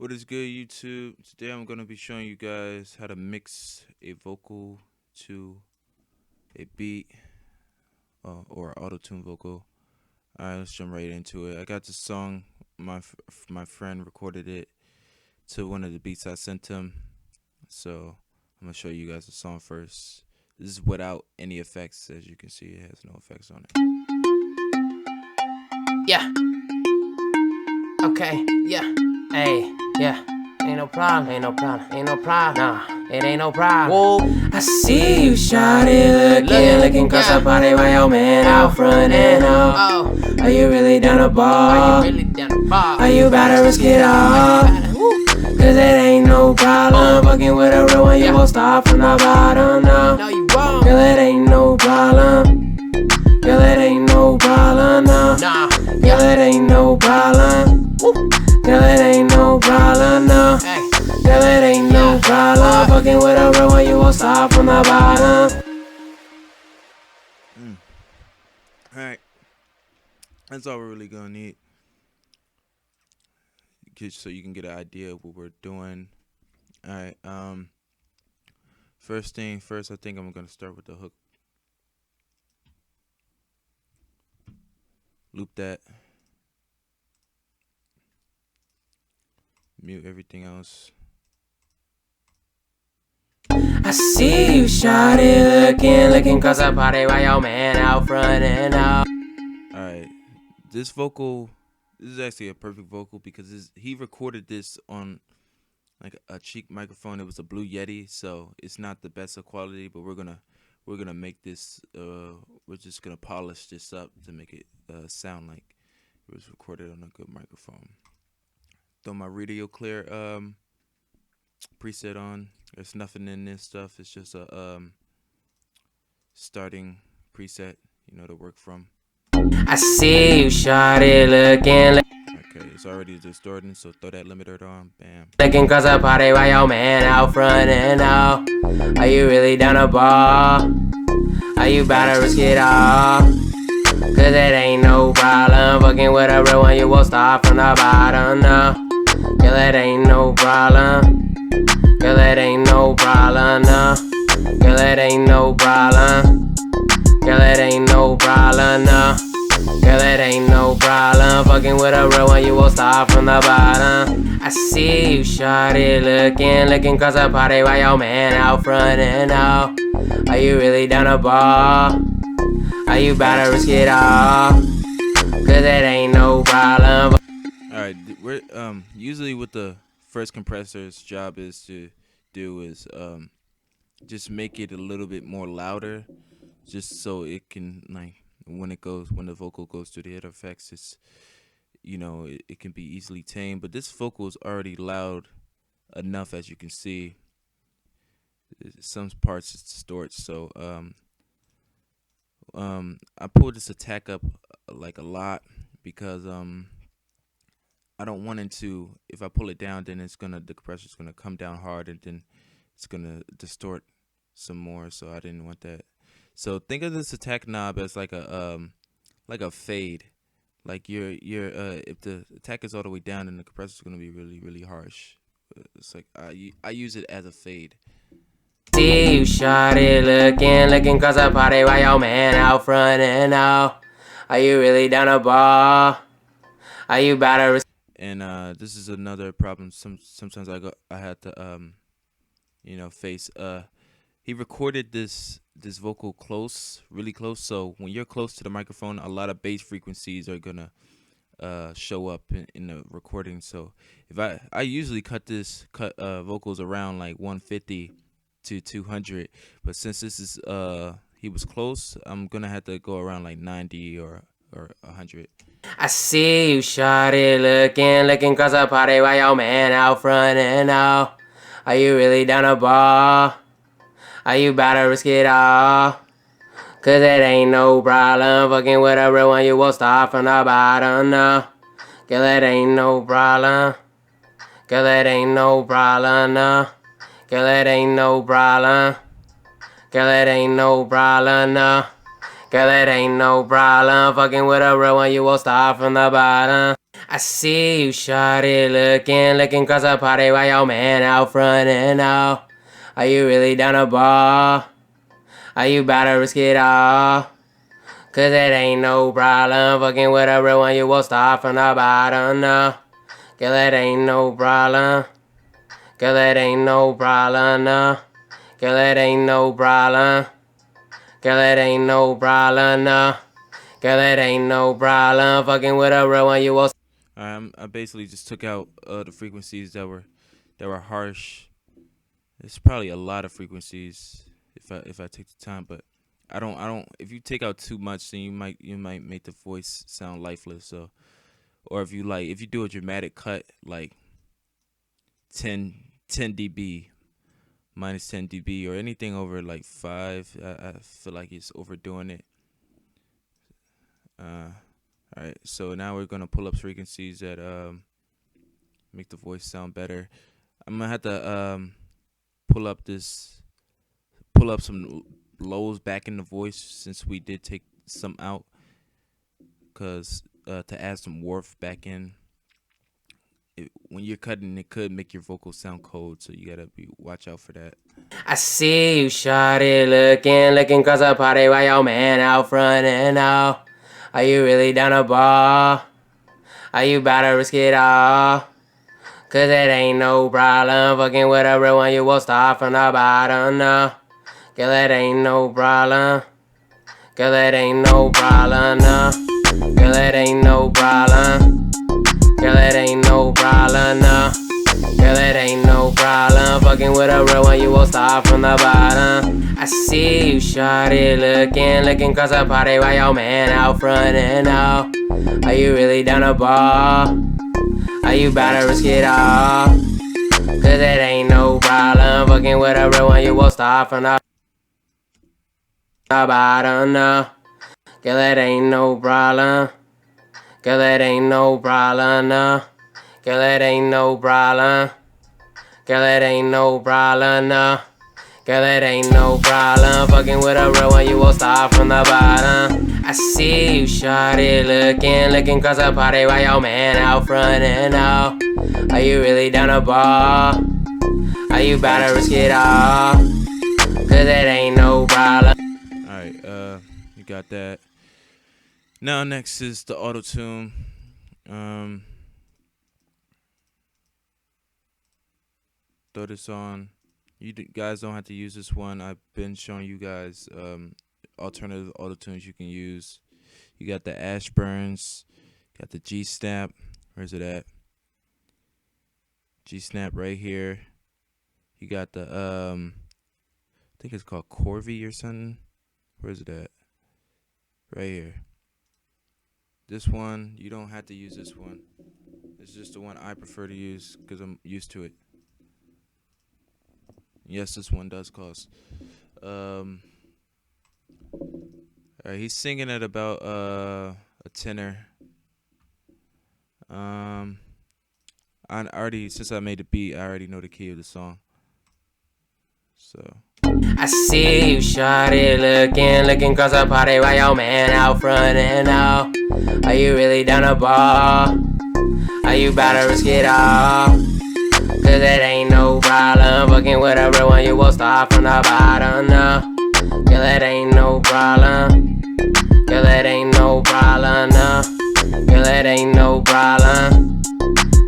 What is good, YouTube? Today I'm going to be showing you guys how to mix a vocal to a beat or auto-tune vocal. Alright, let's jump right into it. I got this song, my friend recorded it to one of the beats I sent him. So I'm going to show you guys the song first. This is without any effects. As you can see, it has no effects on it. Yeah. Okay, yeah. Hey, yeah. Ain't no problem, ain't no problem, ain't no problem. Nah, it ain't no problem. Whoa. I see you shawty looking cause I party while your man out front and out. Oh. Are you really down to ball? Are you really down to ball? Are you about to risk it all? Cause it ain't no problem. Fucking with a real one, you won't start from the bottom, no. No, you won't. Girl, it ain't no problem. Girl, it ain't no problem, no. Nah. Girl, it ain't no problem. Girl, it ain't no problem, no. Girl, it ain't no problem. Fucking with a real one, you won't start from the bottom. Alright. That's all we're really gonna need. So you can get an idea of what we're doing. Alright, first thing first, I think I'm gonna start with the hook. Loop that. Mute everything else. I see you shawty looking cause I party while your man out front and out. Alright, this is actually a perfect vocal because he recorded this on like a cheap microphone. It was a Blue Yeti, so it's not the best of quality, but we're gonna make this we're just gonna polish this up to make it sound like it was recorded on a good microphone. Throw my radio clear preset on. There's nothing in this stuff. It's just a starting preset, to work from. I see you shawty looking. Okay, it's already distorting, so throw that limiter on. Bam. Looking cause I party while your man out front and out. Are you really down to ball? Are you about to risk it all? Cause it ain't no problem. Fucking with a real one, you won't start from the bottom, no. Girl, it ain't no problem. Girl, it ain't no problem, no. Girl, it ain't no problem. Girl, it ain't no problem, no. Girl, it ain't no problem. Fucking with a real one, you won't start from the bottom. I see you shawty looking cause I party while your man out front and out. Are you really down to ball? Are you about to risk it all? Cause it ain't no problem. Alright, we're usually what the first compressor's job is to do is just make it a little bit more louder, just so it can, like, when the vocal goes to the head effects, it's it can be easily tamed. But this vocal is already loud enough, as you can see. Some parts it distorts, so I pulled this attack up like a lot because I don't want it to. If I pull it down, then the compressor's gonna come down hard, and then it's gonna distort some more. So I didn't want that. So think of this attack knob as like a fade. Like if the attack is all the way down, then the compressor's gonna be really, really harsh. It's like I use it as a fade. See you shawty looking cause I party while your man out front and out. Are you really down to ball? Are you about to? And this is another problem. Sometimes I had to face. He recorded this vocal really close. So when you're close to the microphone, a lot of bass frequencies are gonna show up in the recording. So if I usually cut vocals around like 150 to 200, but since this is he was close, I'm gonna have to go around like 90 or 100. I see you shawty looking cause I party while your man out front and out. Are you really down to ball? Are you about to risk it all? Cause it ain't no problem. Fucking with a real one, you won't start from the bottom, no. Girl, it ain't no problem. Girl, it ain't no problem, no. Girl, it ain't no problem. Girl, it ain't no problem, no. Girl, it ain't no problem. Fucking with a real one, you won't start from the bottom. I see you shawty looking across the party while your man out front and out. Are you really down to ball? Are you about to risk it all? Cause it ain't no problem fucking with a real one, you will start from the bottom, no. Girl, it ain't no problem. Girl, it ain't no problem, no. Girl, it ain't no problem. Girl, it ain't no problem, no. Girl, it ain't no problem fucking with a real one, you will. I basically just took out the frequencies that were harsh. There's probably a lot of frequencies if I take the time, but I don't. If you take out too much, then you might make the voice sound lifeless. So, or if you do a dramatic cut like 10 dB minus 10 dB or anything over like 5, I feel like it's overdoing it. All right, so now we're gonna pull up frequencies that make the voice sound better. I'm gonna have to pull up some lows back in the voice since we did take some out, cause to add some warmth back in. When you're cutting, it could make your vocals sound cold, so you gotta watch out for that. I see you shawty looking across the party while your man out front and out. Are you really down to ball? Are you about to risk it all? Cause it ain't no problem fucking with a real one, you will start from the bottom, no. Girl, it ain't no problem. Girl, it ain't no problem, no. Girl, it ain't no problem. Girl, it ain't no problem, no. Girl, it ain't no problem fucking with a real one, you will start from the bottom. I see you shawty looking across the party while your man out front and out. Are you really down to ball? Are you about to risk it all? Cause it ain't no problem fucking with a real one, you will start from the bottom, no. Girl, it ain't no problem. Girl, it ain't no problem, no. Girl, it ain't no problem. Girl, it ain't no problem, no. Girl, it ain't no problem fucking with a real one, you will start from the bottom. I see you shawty looking across the party while your man out front and out. Are you really down to ball? Are you about to risk it all? Cause it ain't no problem. Alright, you got that. Now next is the auto tune. Throw this on. You guys don't have to use this one. I've been showing you guys alternative auto tunes you can use. You got the Ashburns, got the G Snap. Where's it at? G Snap right here. You got the I think it's called Corvi or something. Where's it at? Right here. This one, you don't have to use this one. It's just the one I prefer to use because I'm used to it. Yes, this one does cost. Alright, he's singing at about a tenor. I already, since I made the beat, I already know the key of the song. So I see you shawty looking across the party while your man out front and out. Are you really down to ball? Are you about to risk it all? Cause it ain't no problem fucking with a real one, you will start from the bottom, no. Girl, it ain't no problem. Girl, it ain't no problem, no. Girl, it ain't no problem.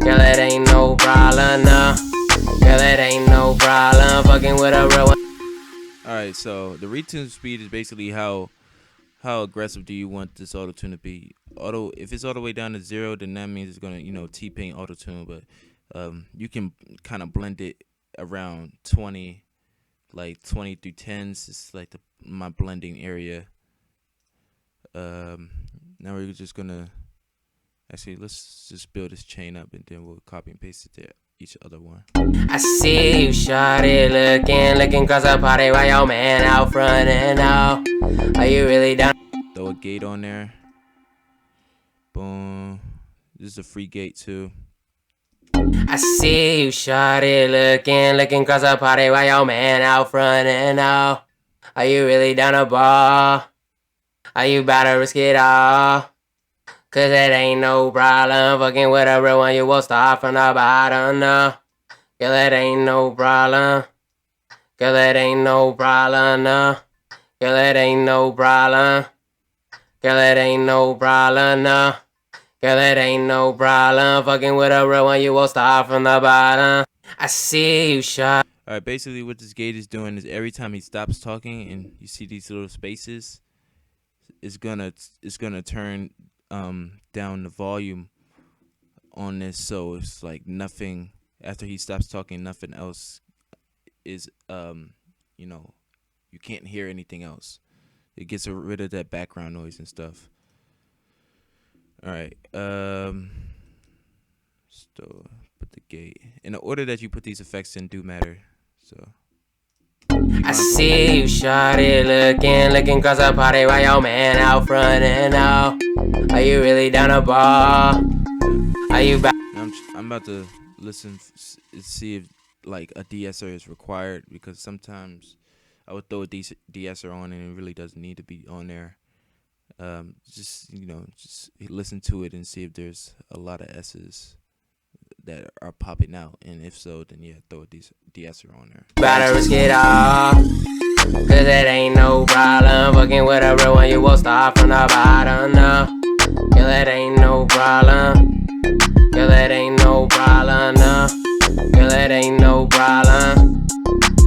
Girl, it ain't no problem, no. Girl, it ain't no problem fucking with a real one. alright, so the retune speed is basically how aggressive do you want this auto tune to be. If it's all the way down to 0, then that means it's gonna T-Paint auto tune, but you can kind of blend it around 20, like 20 through 10s. It's like my blending area. Now we're just gonna let's just build this chain up and then we'll copy and paste it to each other one. I see you shawty looking across the party while your man out front and out. Are you really down? Throw a gate on there. Boom. This is a free gate too. I see you shawty looking across the party while your man out front and out. Are you really down to ball? Are you about to risk it all? Cause it ain't no problem. Fucking with a real one, you will start from the bottom, no. Girl, it ain't no problem. Girl, it ain't no problem, no. Girl, it ain't no problem. Girl, it ain't no problem, no. Girl, it ain't no problem. Fucking with a real one, you will start from the bottom. I see you shot. Alright, basically what this gate is doing is every time he stops talking and you see these little spaces, it's gonna turn down the volume on this, so it's like nothing after he stops talking, nothing else is you know, you can't hear anything else. It gets rid of that background noise and stuff. Alright, so put the gate in the order that you put these effects in do matter. So I see you shawty looking cause I party while your man out front and out. Are you really down a ball? Are you back? I'm about to listen and see if like a de-esser is required, because sometimes I would throw a de-esser on and it really doesn't need to be on there. Just listen to it and see if there's a lot of S's that are popping out, and if so, then yeah, throw a de-esser on there. Better risk it all, cause it ain't no problem. Fucking with a real one, you will start from the bottom, no. Girl, it ain't no problem. Girl, it ain't no problem, no. Girl, it ain't no problem.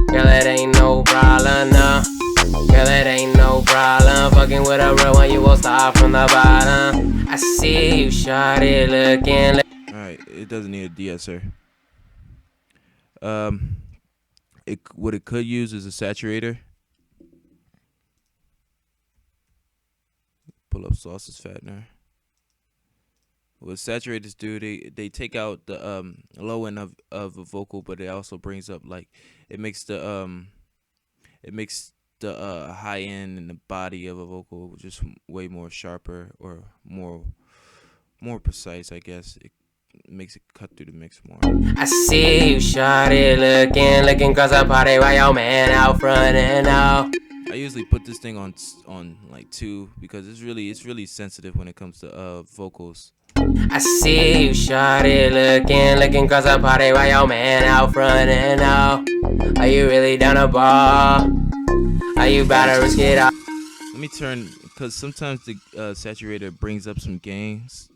Girl, it ain't no problem, no. Girl, it ain't no problem. Fucking with a real one, you will start from the bottom. I see you shawty looking. Alright, it doesn't need a de-esser. What it could use is a saturator. Pull up Sauce's fattener. What saturators do, they take out the low end of a vocal, but it also brings up, like, it makes the high end and the body of a vocal just way more sharper, or more precise, I guess. It makes it cut through the mix more. I see you shawty looking cause I party while your man out front and out. I usually put this thing on like 2, because it's really sensitive when it comes to vocals. I see you shawty looking cause I party while your man out front and out. Are you really down a ball? Are you about to risk it all? Let me turn, because sometimes the saturator brings up some gains,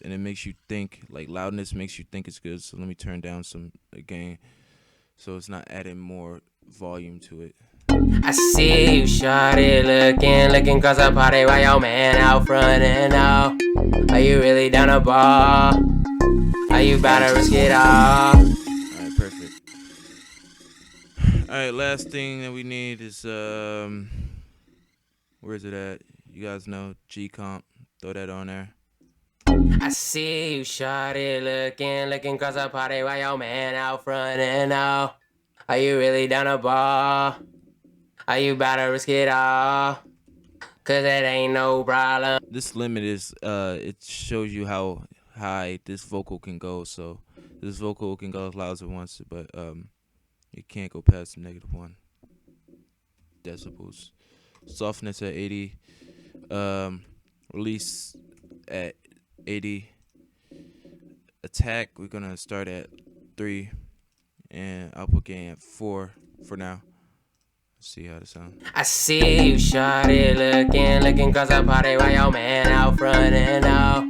and it makes you think, like, loudness makes you think it's good. So let me turn down some gain, so it's not adding more volume to it. I see you shawty looking cause I party while your man out front and out. Are you really down a ball? Are you about to risk it all? Alright, perfect. Alright, last thing that we need is where is it at? You guys know, G comp. Throw that on there. I see you shawty looking cause I party while your man out front and out. Are you really down a ball? Are you about to risk it all? Cause it ain't no problem. This limit is it shows you how high this vocal can go. So this vocal can go as loud as it wants, but it can't go past -1 decibels. Softness at 80, release at 80. Attack, we're gonna start at 3, and output gain at 4 for now. Let's see how it sounds. I see you shawty looking cause I party while your man out front and out.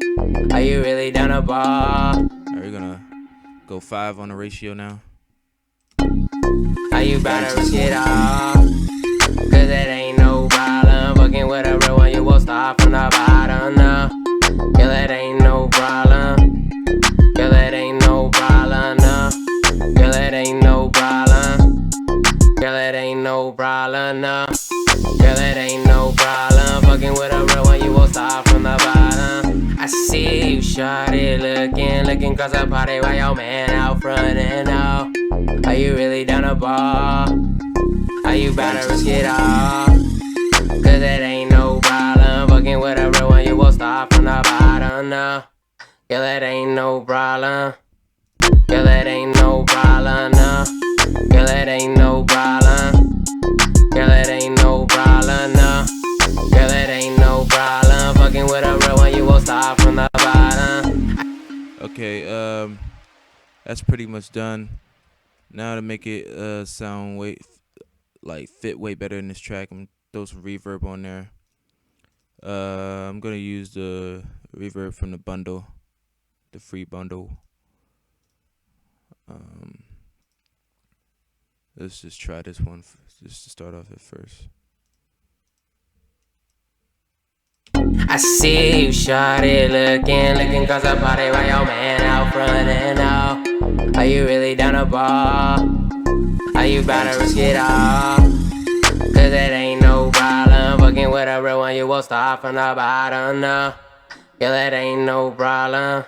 Are you really down a ball? Alright, we're gonna go 5 on the ratio now. Are you about to risk it all? Cause it ain't no problem. Fucking with a real one, you will start from the bottom, no. Girl, it ain't no problem. Girl, it ain't no problem, no. Girl, it ain't no problem. Girl, it ain't no problem, no. Girl, it ain't no problem. Fucking with a real one, you will start from the bottom. I see you shawty looking cause I party while your man out front and out. Are you really down a ball? Are you about to risk it all? Cause it ain't no problem. Fucking with a real one, you will start from the bottom, no. Girl, it ain't no problem. Girl, it ain't no problem, no. Girl, it ain't no problem. Girl, it ain't no problem, no. Girl, it ain't no problem. Fucking with a real one, you will start from the Okay, that's pretty much done. Now to make it sound fit way better in this track, I'm gonna throw some reverb on there. I'm gonna use the reverb from the bundle, the free bundle. Let's just try this one just to start off at first. I see you shawty looking cause a party while your man out front and out. Are you really down to ball? Are you about to risk it all? Cause it ain't no problem fucking with a real one, you will start from the bottom, no. Girl, it ain't no problem.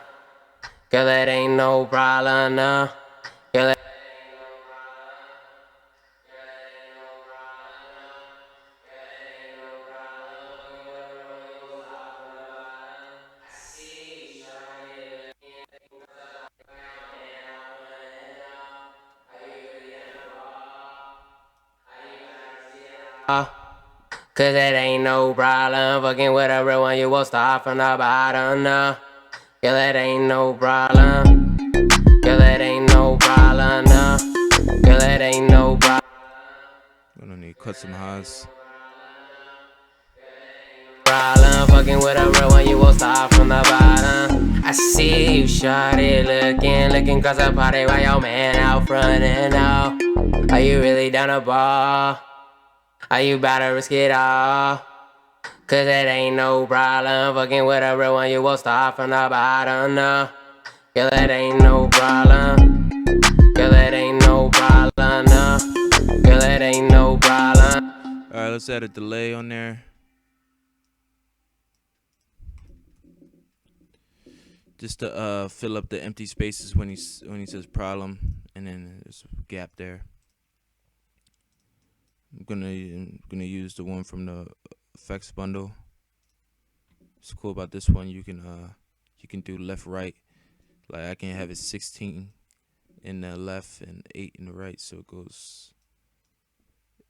Girl, it ain't no problem, no. Girl, it cause it ain't no problem fucking with a real one, you will start from the bottom, no. Girl, it ain't no problem. Girl, it ain't no problem, no. Girl, it ain't no problem. Gonna need to cut some highs. Problem fucking with a real one, you will start from the bottom. I see you shawty looking cause a party while your man out front and out. Are you really down to ball? Are you about to risk it all? Cause it ain't no problem fucking with a real one, you will start from the bottom, no. Girl, it ain't no problem. Girl, it ain't no problem, no. Girl, it ain't no problem. Alright, let's add a delay on there. Just to fill up the empty spaces when he says problem, and then there's a gap there. I'm gonna use the one from the effects bundle. What's cool about this one, you can do left right. Like I can have it 16 in the left and 8 in the right, so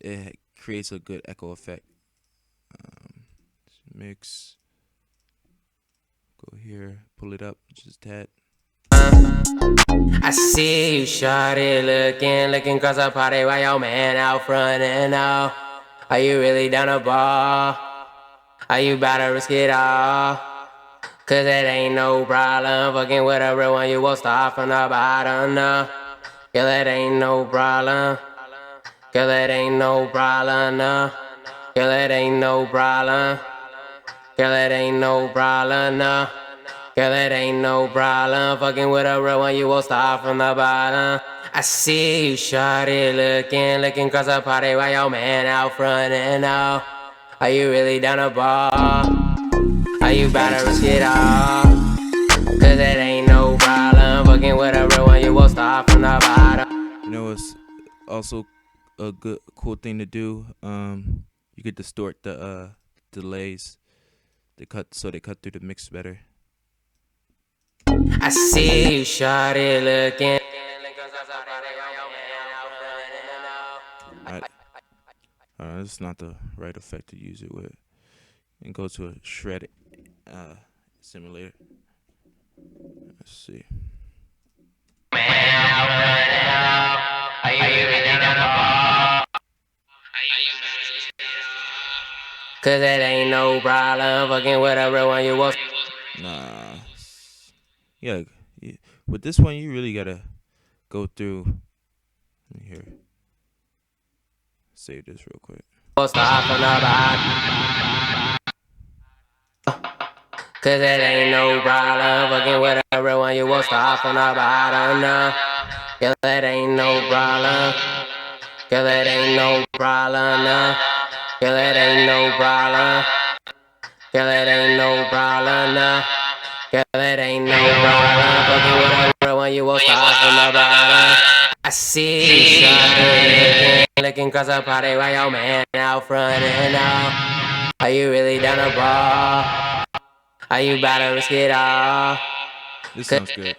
it creates a good echo effect. Mix. Go here, pull it up, just that. I see you shawty looking cause a party while your man out front and out. Are you really down to ball? Are you about to risk it all? Cause it ain't no problem fucking with a real one, you will start from the bottom, no. Girl, it ain't no problem. Girl, it ain't no problem, no. Girl, it ain't no problem. Girl, it ain't no problem, no. Girl, it ain't no problem fucking with a real one, you will start from the bottom. I see you shawty looking cause a party while your man out front and out. Are you really down to ball? Are you about to risk it all? Cause it ain't no problem fucking with a real one, you will start from the bottom. You know what's also a cool thing to do? You could distort the delays. They cut through the mix better. I see you shawty looking. That's not the right effect to use it with. And go to a shred simulator. Let's see. Cause it ain't no problem fucking with a real one, you will. Nah. Yeah, with this one, you really gotta go through. Let me hear. Save this real quick. Cause it ain't no problem fucking with a real one, you will start from the bottom, no. Girl, it ain't no problem. Girl, it ain't no problem, no. Girl, it ain't no problem. Girl, it ain't no problem, no. Girl, it ain't no problem fucking with a real one, you will start from the bottom. I see you shawty looking cause a party while your man out front and out. Are you really down to ball? Are you about to risk it all? This sounds good.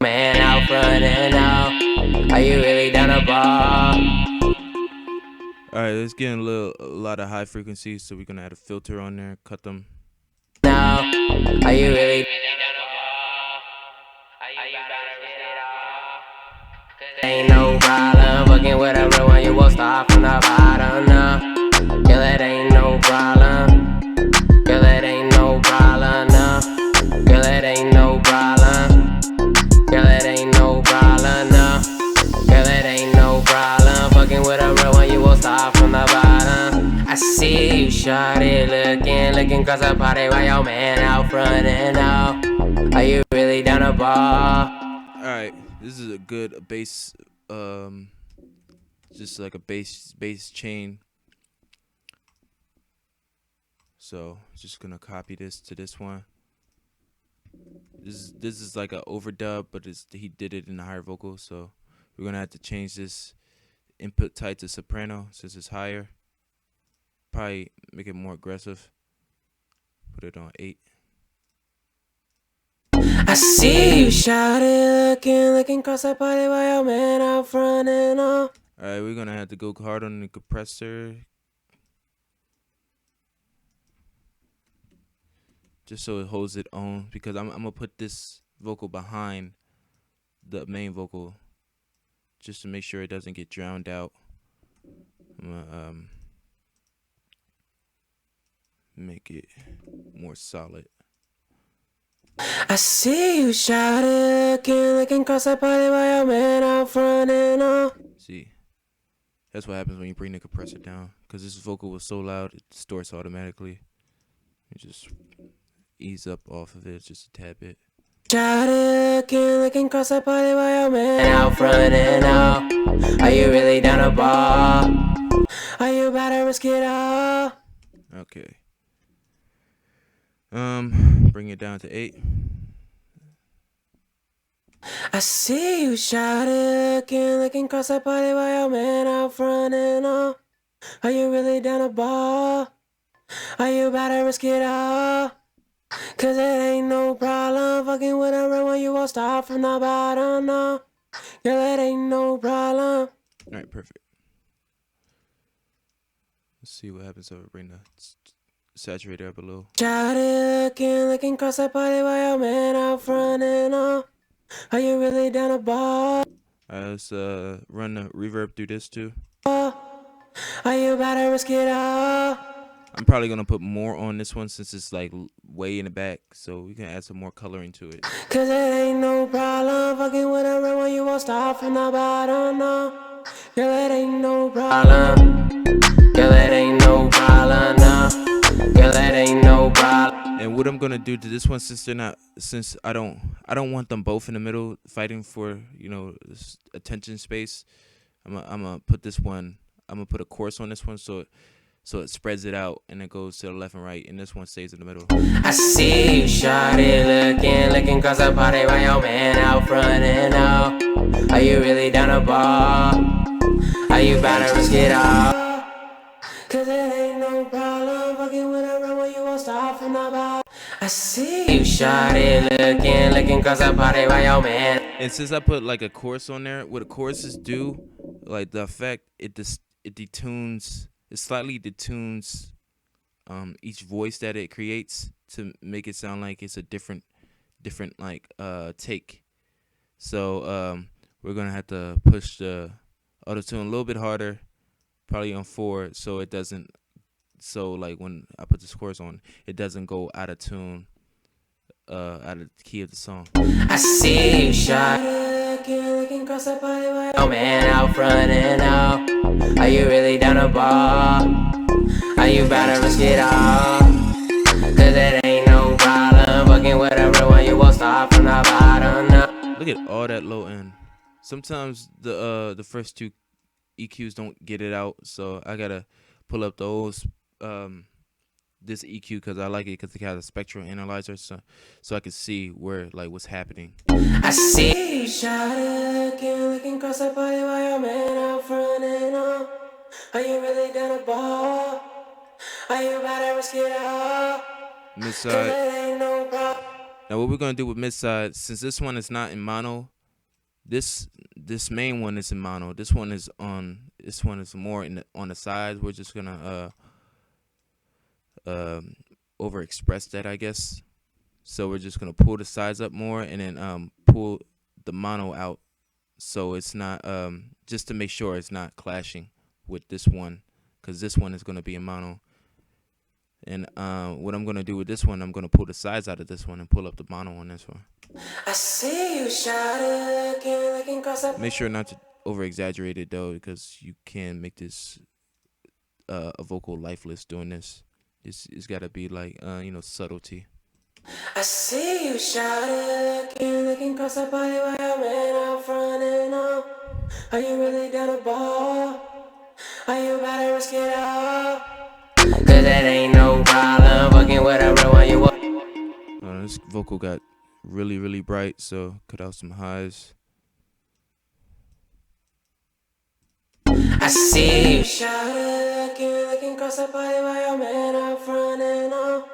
Man out front and out. Are you really down to ball? All right, let's get a lot of high frequencies, so we're gonna add a filter on there, cut them. Now, are you really Ain't no problem fucking with a real one, you won't start from the bottom, no. Girl, it ain't no problem. Girl, it ain't no problem, no. Girl, it ain't no problem. Girl, it ain't no problem, no. Girl, it ain't no problem fucking with a real one, you won't start from the bottom. I see you shawty looking across the party while your man out front and out. Are you really down to ball? Alright, this is a good bass, just like a bass chain. So just gonna copy this to this one. This is like an overdub, but he did it in the higher vocal, so we're gonna have to change this input type to soprano since it's higher. Probably make it more aggressive. Put it on 8. I see you shawty looking across the party while your man out front and all. Alright, we're gonna have to go hard on the compressor, just so it holds its own, because I'm gonna put this vocal behind the main vocal just to make sure it doesn't get drowned out. I'm gonna make it more solid. I see you shawty looking across the party while your man out front and all. See, that's what happens when you bring the compressor down, because this vocal was so loud it distorts automatically. You just ease up off of it just a tad bit. Shawty looking across the party while your man out front and out. Are you really down to ball? Are you about to risk it all? Okay. Bring it down to 8. I see you shawty looking across the party while your man out front and all. Are you really down to ball? Are you about to risk it all? Cause it ain't no problem fucking with a real one, you won't start from the bottom, no. Girl, it ain't no problem. Alright, perfect. Let's see what happens if I bring the saturator up a little. Shawty looking across the party while your man out front and all. Are you really down to ball? Alright, let's run the reverb through this too. Are you about to risk it all? I'm probably gonna put more on this one since it's like way in the back, so we can add some more coloring to it. Cause it ain't no problem fucking with a real one, you won't start from the bottom, no. Girl, it ain't no problem. Girl, it ain't no problem, no. Girl, it ain't no problem. And what I'm gonna do to this one, since I don't want them both in the middle fighting for, you know, this attention space. I'm gonna put this one. I'm gonna put a chorus on this one so it spreads it out and it goes to the left and right, and this one stays in the middle. I see you shawty looking across the party while your man out front and out. Are you really down to ball? Are you about to risk it all? Cause it ain't no problem fucking with a real one, you won't start from the bottom. I see you shawty looking across the party while your man. And since I put like a chorus on there, what a choruses do, like the effect, it detunes. It slightly detunes each voice that it creates to make it sound like it's a different like take. So we're gonna have to push the auto tune a little bit harder, probably on 4, so it doesn't. So like when I put this chorus on, it doesn't go out of tune, out of the key of the song. I see you looking across the party while your man out front and out. Are you really down to ball? Are you about to risk it all? Cause it ain't no problem fucking with a real one, you won't start from the bottom, no. Look at all that low end. Sometimes the first 2 EQs don't get it out, so I gotta pull up those this EQ because I like it because it has a spectral analyzer, so I can see where like what's happening. I see you looking across the party while your man out front and all. Are you really down to ball? Are you about to risk it all? Mid side. Now what we're gonna do with mid side, since this one is not in mono, this main one is in mono. This one is more on the sides. We're just gonna overexpress that, I guess. So we're just gonna pull the sides up more and then pull pull the mono out, so it's not just to make sure it's not clashing with this one, because this one is going to be a mono. And what I'm going to do with this one, I'm going to pull the sides out of this one and pull up the mono on this one. I see you shot looking across the... Make sure not to over exaggerate it though, because you can make this a vocal lifeless doing this. It's got to be like subtlety. I see you shot looking across the body while your man out front and all. Are you really down to ball? Are you about to risk it all? Cause that ain't no problem fucking with a real one you want. This vocal got really bright, so cut out some highs. I see you shot looking across the body while your man out front and all.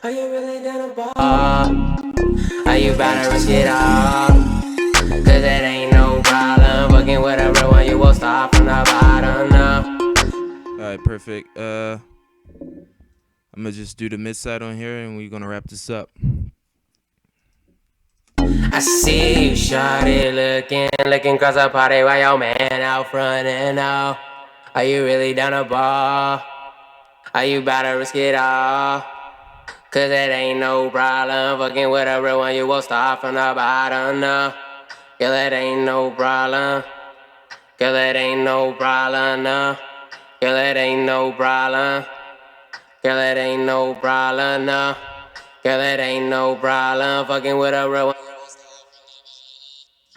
Are you really down to ball? Are you about to risk it all? Cause that ain't no problem fucking with a real one you won't start from the bottom, no. Alright, perfect. I'm gonna just do the mid side on here and we're gonna wrap this up. I see you shawty looking across the party while your man out front and all. Are you really down to ball? Are you about to risk it all? Cause it ain't no problem fucking with a real one you won't start from the bottom, no. Girl, it ain't no problem. Girl, it ain't no problem, no. Girl, it ain't no problem. Girl, it ain't no problem, no. Girl, it ain't no problem fucking with a real one.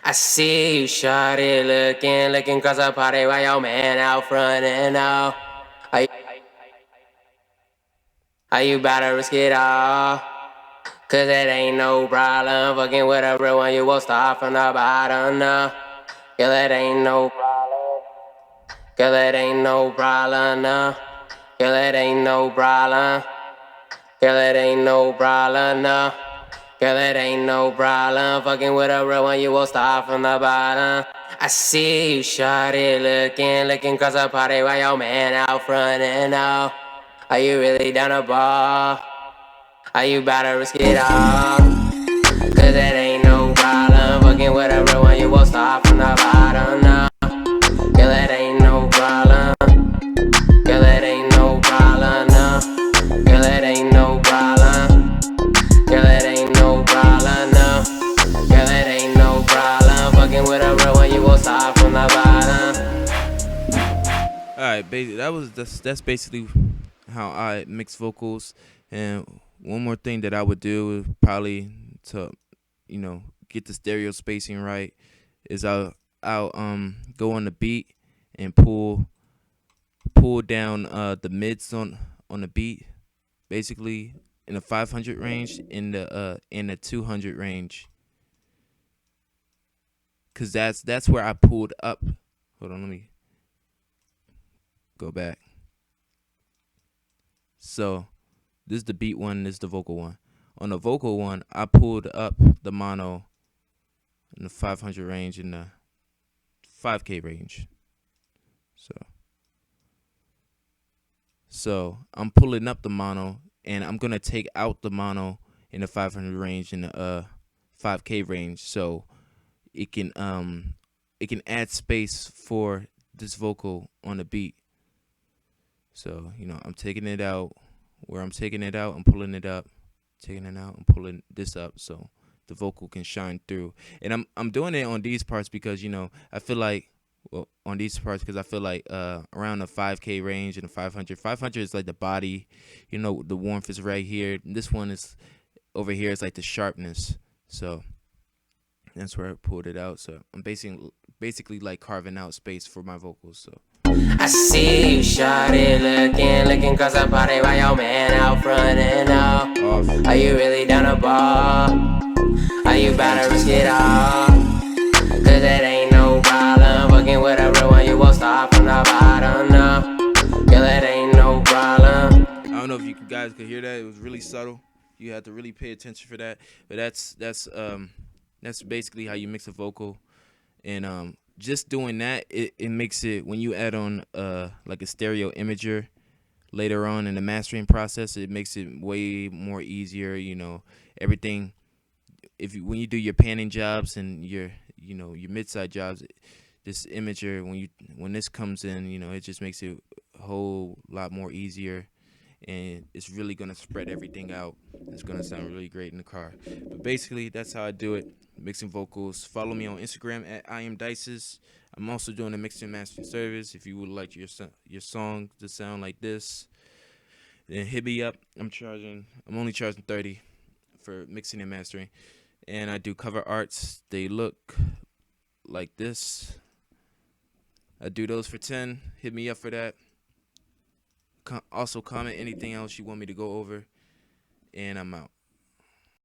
I see you shawty looking across the party while your man out front and all. Are you about to risk it all? Cause it ain't no problem fucking with a real one you won't start from the bottom, no. Girl, it ain't no problem. Girl, it ain't no problem, no. Girl, it ain't no problem. Girl, it ain't no problem, no. Girl, it ain't no problem fucking with a real one you won't start from the bottom. I see you shawty looking across the party while your man out front and all. Are you really down to ball? Are you about to risk it all? Cause it ain't no problem fucking with a real one you won't start from the bottom, no. Girl, it ain't no problem. Girl, it ain't no problem, no. Girl, it ain't no problem. Girl, it ain't no problem, no. Girl, it ain't no problem fucking with a real one you won't start from the bottom. Alright, that's basically how I mix vocals. And one more thing that I would do is probably to get the stereo spacing right is I'll go on the beat and pull down the mids on the beat, basically in the 500 range, in the 200 range, cause that's where I pulled up. Hold on, let me go back. So this is the beat one, this is the vocal one. On the vocal one, I pulled up the mono in the 500 range, in the 5K range. So I'm pulling up the mono, and I'm gonna take out the mono in the 500 range in the 5K range, so it can add space for this vocal on the beat. So I'm taking it out. Where I'm taking it out, I'm pulling it up, taking it out, I'm pulling this up, so the vocal can shine through. And I'm doing it on these parts because I feel like, on these parts because I feel like around the 5K range and the 500 is like the body, the warmth is right here. This one is over here, is like the sharpness. So that's where I pulled it out. So I'm basically like carving out space for my vocals. So I see you shawty looking across the party while your man out front and all. Are you really down to ball? Are you about to risk it all? Cause it ain't no problem fucking with a real one you won't start from the bottom, no. Girl, it ain't no problem. I don't know if you guys could hear that. It was really subtle. You have to really pay attention for that. But that's basically how you mix a vocal. And just doing that, it makes it, when you add on like a stereo imager later on in the mastering process, it makes it way more easier. Everything when you do your panning jobs and your your mid-side jobs, this imager when this comes in, it just makes it a whole lot more easier, and it's really gonna spread everything out. It's gonna sound really great in the car. But basically, that's how I do it. Mixing vocals. Follow me on Instagram at Iamdices. I'm also doing a mixing and mastering service. If you would like your song to sound like this, then hit me up. I'm only charging $30 for mixing and mastering, and I do cover arts. They look like this. I do those for 10. Hit me up for that. Also comment anything else you want me to go over, and I'm out.